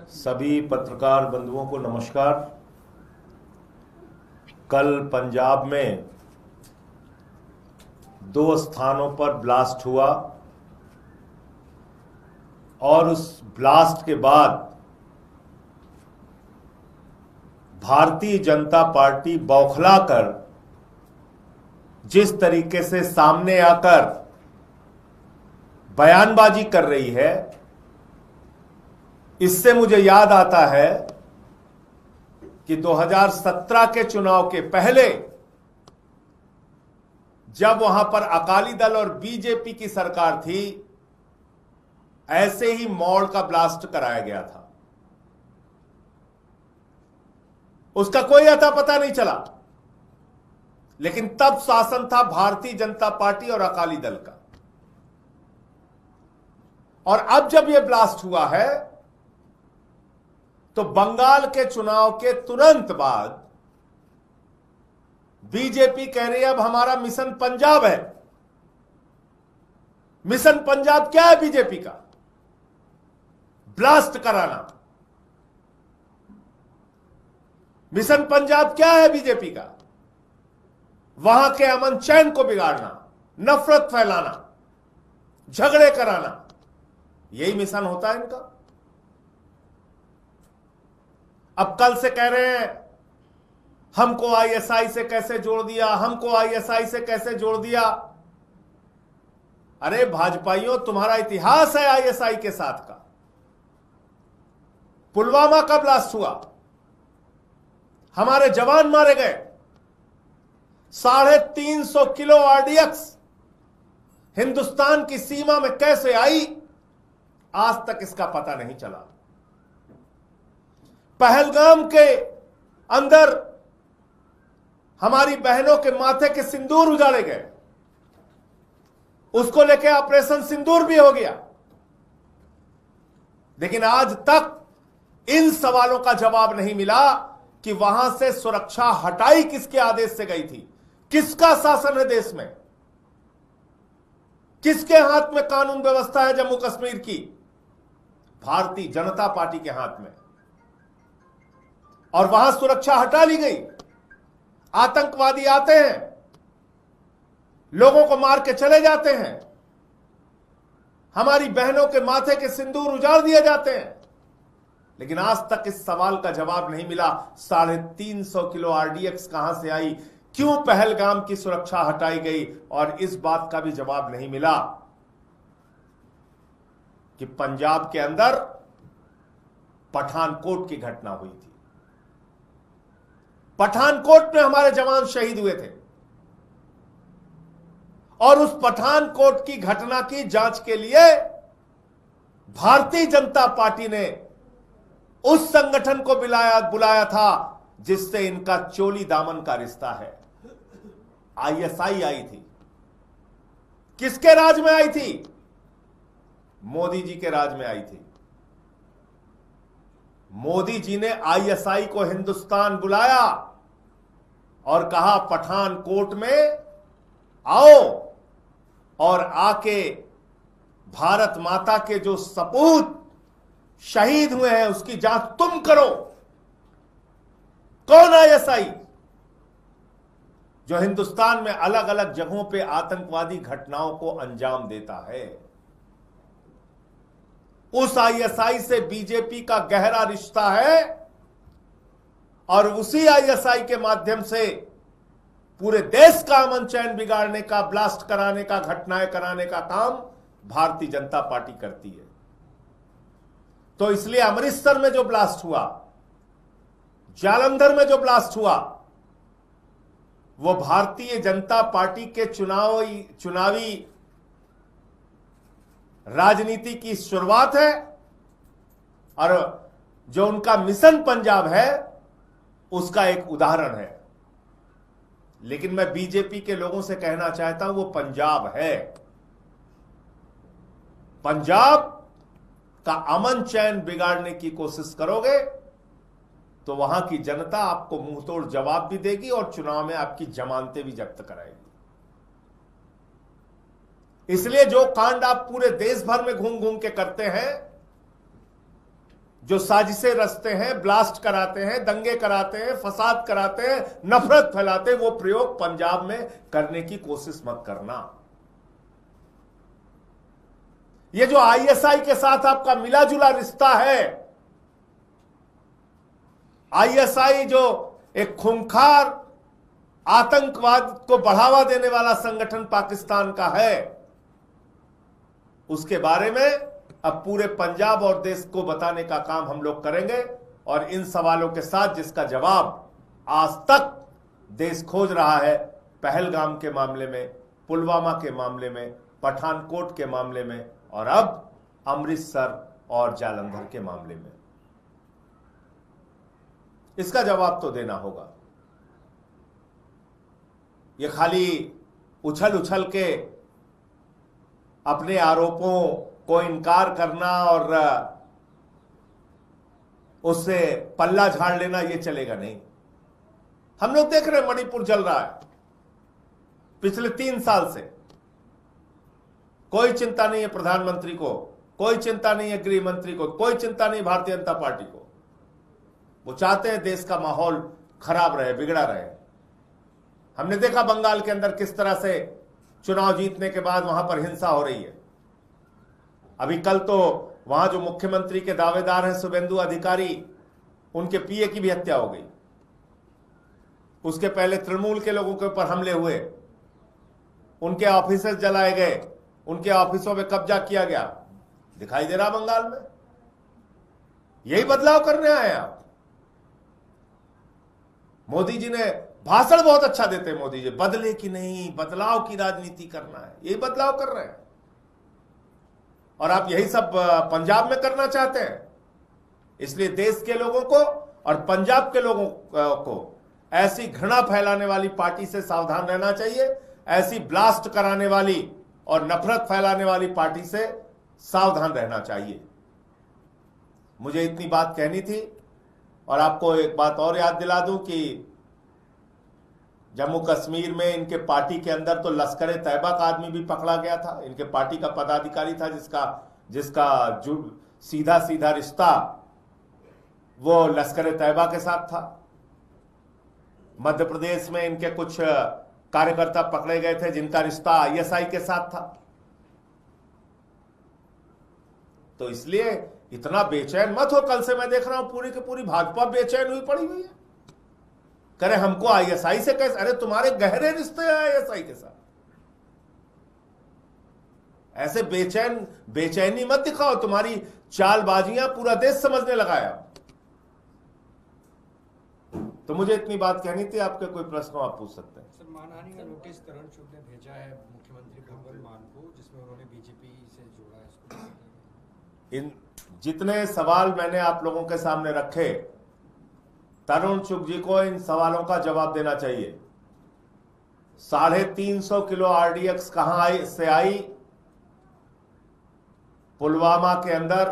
सभी पत्रकार बंधुओं को नमस्कार। कल पंजाब में 2 स्थानों पर ब्लास्ट हुआ और उस ब्लास्ट के बाद भारतीय जनता पार्टी बौखलाकर जिस तरीके से सामने आकर बयानबाजी कर रही है, इससे मुझे याद आता है कि 2017 के चुनाव के पहले जब वहां पर अकाली दल और बीजेपी की सरकार थी, ऐसे ही मॉल का ब्लास्ट कराया गया था। उसका कोई अता पता नहीं चला, लेकिन तब शासन था भारतीय जनता पार्टी और अकाली दल का। और अब जब यह ब्लास्ट हुआ है तो बंगाल के चुनाव के तुरंत बाद बीजेपी कह रही है अब हमारा मिशन पंजाब है। मिशन पंजाब क्या है बीजेपी का? ब्लास्ट कराना। मिशन पंजाब क्या है बीजेपी का? वहां के अमन चैन को बिगाड़ना, नफरत फैलाना, झगड़े कराना। यही मिशन होता है इनका। अब कल से कह रहे हैं हमको आईएसआई से कैसे जोड़ दिया, हमको आईएसआई से कैसे जोड़ दिया। अरे भाजपाइयों, तुम्हारा इतिहास है आईएसआई के साथ का। पुलवामा का ब्लास्ट हुआ, हमारे जवान मारे गए। 350 किलो आरडीएक्स हिंदुस्तान की सीमा में कैसे आई, आज तक इसका पता नहीं चला। पहलगाम के अंदर हमारी बहनों के माथे के सिंदूर उजाड़े गए, उसको लेके ऑपरेशन सिंदूर भी हो गया। लेकिन आज तक इन सवालों का जवाब नहीं मिला कि वहां से सुरक्षा हटाई किसके आदेश से गई थी, किसका शासन है देश में, किसके हाथ में कानून व्यवस्था है जम्मू कश्मीर की? भारतीय जनता पार्टी के हाथ में। और वहां सुरक्षा हटा ली गई। आतंकवादी आते हैं, लोगों को मार के चले जाते हैं, हमारी बहनों के माथे के सिंदूर उजाड़ दिए जाते हैं। लेकिन आज तक इस सवाल का जवाब नहीं मिला 350 किलो आरडीएक्स कहां से आई, क्यों पहलगाम की सुरक्षा हटाई गई। और इस बात का भी जवाब नहीं मिला कि पंजाब के अंदर पठानकोट की घटना हुई थी। पठानकोट में हमारे जवान शहीद हुए थे और उस पठानकोट की घटना की जांच के लिए भारतीय जनता पार्टी ने उस संगठन को बुलाया था जिससे इनका चोली दामन का रिश्ता है। आईएसआई आई थी। किसके राज में आई थी? मोदी जी के राज में आई थी। मोदी जी ने आईएसआई को हिंदुस्तान बुलाया और कहा पठानकोट में आओ और आके भारत माता के जो सपूत शहीद हुए हैं उसकी जांच तुम करो। कौन आईएसआई जो हिंदुस्तान में अलग अलग जगहों पे आतंकवादी घटनाओं को अंजाम देता है? उस आईएसआई से बीजेपी का गहरा रिश्ता है और उसी आईएसआई के माध्यम से पूरे देश का अमन चैन बिगाड़ने का, ब्लास्ट कराने का, घटनाएं कराने का काम भारतीय जनता पार्टी करती है। तो इसलिए अमृतसर में जो ब्लास्ट हुआ, जालंधर में जो ब्लास्ट हुआ, वो भारतीय जनता पार्टी के चुनावी राजनीति की शुरुआत है। और जो उनका मिशन पंजाब है उसका एक उदाहरण है। लेकिन मैं बीजेपी के लोगों से कहना चाहता हूं वो पंजाब है। पंजाब का अमन चैन बिगाड़ने की कोशिश करोगे तो वहां की जनता आपको मुंहतोड़ जवाब भी देगी और चुनाव में आपकी जमानतें भी जब्त कराएगी। इसलिए जो कांड आप पूरे देश भर में घूम घूम के करते हैं, जो साजिशें रचते हैं, ब्लास्ट कराते हैं, दंगे कराते हैं, फसाद कराते हैं, नफरत फैलाते हैं, वो प्रयोग पंजाब में करने की कोशिश मत करना। ये जो आईएसआई के साथ आपका मिला जुला रिश्ता है, आईएसआई जो एक खूंखार आतंकवाद को बढ़ावा देने वाला संगठन पाकिस्तान का है, उसके बारे में अब पूरे पंजाब और देश को बताने का काम हम लोग करेंगे। और इन सवालों के साथ जिसका जवाब आज तक देश खोज रहा है, पहलगाम के मामले में, पुलवामा के मामले में, पठानकोट के मामले में, और अब अमृतसर और जालंधर के मामले में, इसका जवाब तो देना होगा। ये खाली उछल उछल के अपने आरोपों को इनकार करना और उससे पल्ला झाड़ लेना, ये चलेगा नहीं। हम लोग देख रहे हैं मणिपुर जल रहा है पिछले 3 साल से। कोई चिंता नहीं है प्रधानमंत्री को, कोई चिंता नहीं है गृह मंत्री को, कोई चिंता नहीं भारतीय जनता पार्टी को। वो चाहते हैं देश का माहौल खराब रहे, बिगड़ा रहे। हमने देखा बंगाल के अंदर किस तरह से चुनाव जीतने के बाद वहां पर हिंसा हो रही है। अभी कल तो वहां जो मुख्यमंत्री के दावेदार हैं शुभेंदु अधिकारी, उनके पीए की भी हत्या हो गई। उसके पहले तृणमूल के लोगों के ऊपर हमले हुए, उनके ऑफिस जलाए गए, उनके ऑफिसों में कब्जा किया गया। दिखाई दे रहा बंगाल में। यही बदलाव करने आए आप। मोदी जी ने भाषण बहुत अच्छा देते हैं। मोदी जी बदले की नहीं, बदलाव की राजनीति करना है, यही बदलाव कर रहे हैं। और आप यही सब पंजाब में करना चाहते हैं। इसलिए देश के लोगों को और पंजाब के लोगों को ऐसी घृणा फैलाने वाली पार्टी से सावधान रहना चाहिए। ऐसी ब्लास्ट कराने वाली और नफरत फैलाने वाली पार्टी से सावधान रहना चाहिए। मुझे इतनी बात कहनी थी। और आपको एक बात और याद दिला दूं कि जम्मू कश्मीर में इनके पार्टी के अंदर तो लश्कर तैयबा का आदमी भी पकड़ा गया था। इनके पार्टी का पदाधिकारी था जिसका जो सीधा सीधा रिश्ता वो लश्कर तैयबा के साथ था। मध्य प्रदेश में इनके कुछ कार्यकर्ता पकड़े गए थे जिनका रिश्ता आईएसआई के साथ था। तो इसलिए इतना बेचैन मत हो। कल से मैं देख रहा हूं पूरी की पूरी भाजपा बेचैन हुई पड़ी हुई है। करे हमको आईएसआई से कैसे, अरे तुम्हारे गहरे रिश्ते हैं आईएसआई के साथ। ऐसे बेचैनी मत दिखाओ। तुम्हारी चालबाजियां पूरा देश समझने लगा है। तो मुझे इतनी बात कहनी थी। आपके कोई प्रश्न आप पूछ सकते हैं। सर, मानहानि का नोटिस तरुण चुग ने भेजा है मुख्यमंत्री भगवंत मान को, जिसमें उन्होंने बीजेपी से जोड़ा है इसको। इन जितने सवाल मैंने आप लोगों के सामने रखे, तरुण चुग जी को इन सवालों का जवाब देना चाहिए। 350 किलो आरडीएक्स कहां से आई? पुलवामा के अंदर